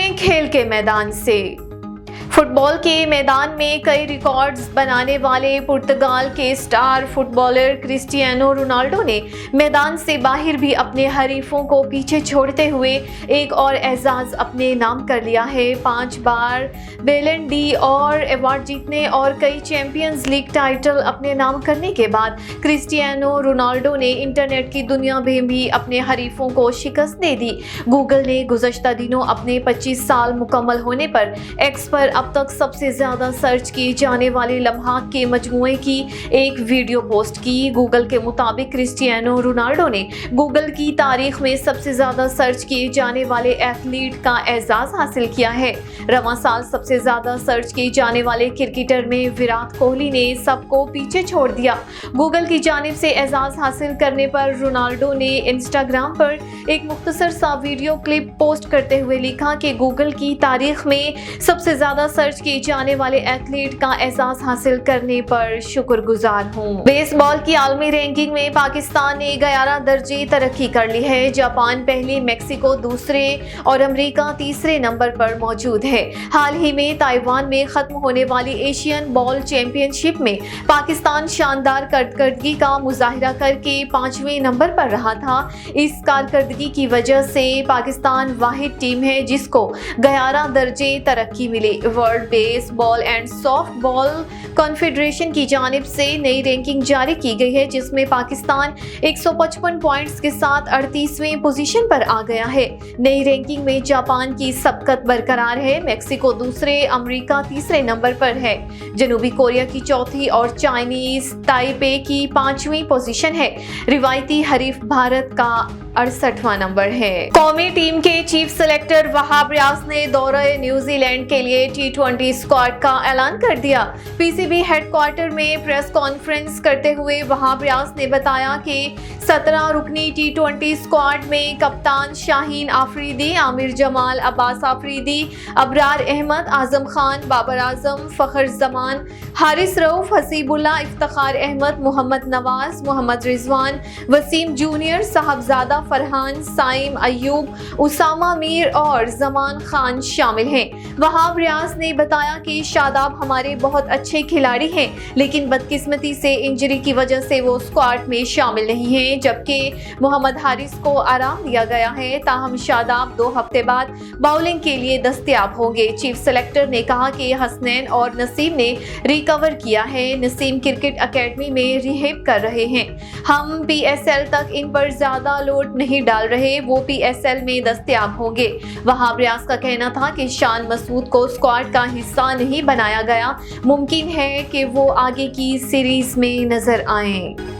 ہیں کھیل کے میدان سے۔ فٹ بال کے میدان میں کئی ریکارڈز بنانے والے پرتگال کے star footballer Cristiano Ronaldo نے میدان سے باہر بھی اپنے حریفوں کو پیچھے چھوڑتے ہوئے ایک اور اعزاز اپنے نام کر لیا ہے۔ 5 بار بیلن ڈی اور ایوارڈ جیتنے اور کئی چیمپئنز لیگ ٹائٹل اپنے نام کرنے کے بعد کرسٹیانو رونالڈو نے انٹرنیٹ کی دنیا میں بھی اپنے حریفوں کو شکست دے دی۔ گوگل نے گزشتہ دنوں اپنے 25 سال مکمل ہونے پر ایکس پر اب تک سب سے زیادہ سرچ کی جانے والے لمحات کے مجموعے کی ایک ویڈیو پوسٹ کی۔ گوگل کے مطابق کرسٹیانو رونالڈو نے گوگل کی تاریخ میں سب سے زیادہ سرچ کیے جانے والے ایتھلیٹ کا اعزاز حاصل کیا ہے۔ رواں سال سب سے زیادہ سرچ کیے جانے والے کرکٹر میں وراٹ کوہلی نے سب کو پیچھے چھوڑ دیا۔ گوگل کی جانب سے اعزاز حاصل کرنے پر رونالڈو نے انسٹاگرام پر ایک مختصر سا ویڈیو کلپ پوسٹ کرتے ہوئے لکھا کہ گوگل کی تاریخ میں سب سے زیادہ سرچ کیے جانے والے ایتھلیٹ کا اعزاز حاصل کرنے پر شکر گزار ہوں۔ بیس بال کی عالمی رینکنگ میں پاکستان نے 11 درجے ترقی کر لی ہے۔ جاپان پہلے، میکسیکو دوسرے اور امریکہ تیسرے نمبر پر موجود ہے۔ حال ہی میں تائیوان میں ختم ہونے والی ایشین بال چیمپئن شپ میں پاکستان شاندار کارکردگی کا مظاہرہ کر کے 5ویں نمبر پر رہا تھا۔ اس کارکردگی کی وجہ سے پاکستان واحد ٹیم ہے جس کو 11 درجے ترقی ملی۔ World base ball and soft ball confederation کی جانب سے نئی رینکنگ جاری کی گئی ہے جس میں پاکستان 155 پوائنٹس کے ساتھ 38ویں پوزیشن پر آ گیا ہے۔ نئی رینکنگ میں جاپان کی سبقت برقرار ہے، میکسیکو دوسرے، امریکہ تیسرے نمبر پر ہے، جنوبی کوریا کی چوتھی اور چائنیز تائپے کی 5ویں پوزیشن ہے۔ روایتی حریف بھارت کا 68واں نمبر ہے۔ قومی ٹیم کے چیف سلیکٹر وہاب ریاض نے دورہ نیوزی لینڈ کے لیے T20 اسکواڈ کا اعلان کر دیا۔ پی سی بی ہیڈ کوارٹر میں پریس کانفرنس کرتے ہوئے وہاب ریاض نے بتایا کہ 17 رکنی T20 اسکواڈ میں کپتان شاہین آفریدی، عامر جمال، عباس آفریدی، ابرار احمد، اعظم خان، بابر اعظم، فخر زمان، حارث رؤوف، حسیب اللہ، افتخار احمد، محمد نواز، محمد رضوان، وسیم جونیئر، صاحبزادہ فرحان، سائم ایوب، اسامہ میر اور زمان خان شامل ہیں۔ وہاب ریاض نے بتایا کہ شاداب ہمارے بہت اچھے کھلاڑی ہیں لیکن بدقسمتی سے انجری کی وجہ سے وہ اسکواڈ میں شامل نہیں ہیں، جبکہ محمد حارث کو آرام دیا گیا ہے۔ تاہم شاداب 2 ہفتے بعد باؤلنگ کے لیے دستیاب ہوں گے۔ چیف سلیکٹر نے کہا کہ حسنین اور نسیم نے ریکور کیا ہے۔ نسیم کرکٹ اکیڈمی میں ریہیب کر رہے ہیں۔ ہم پی ایس ایل تک ان پر زیادہ لوڈ نہیں ڈال رہے، وہ پی ایس ایل میں دستیاب ہوں گے۔ وہاب ریاض کا کہنا تھا کہ شان مسعود کو اسکواڈ کا حصہ نہیں بنایا گیا، ممکن ہے کہ وہ آگے کی سیریز میں نظر آئیں۔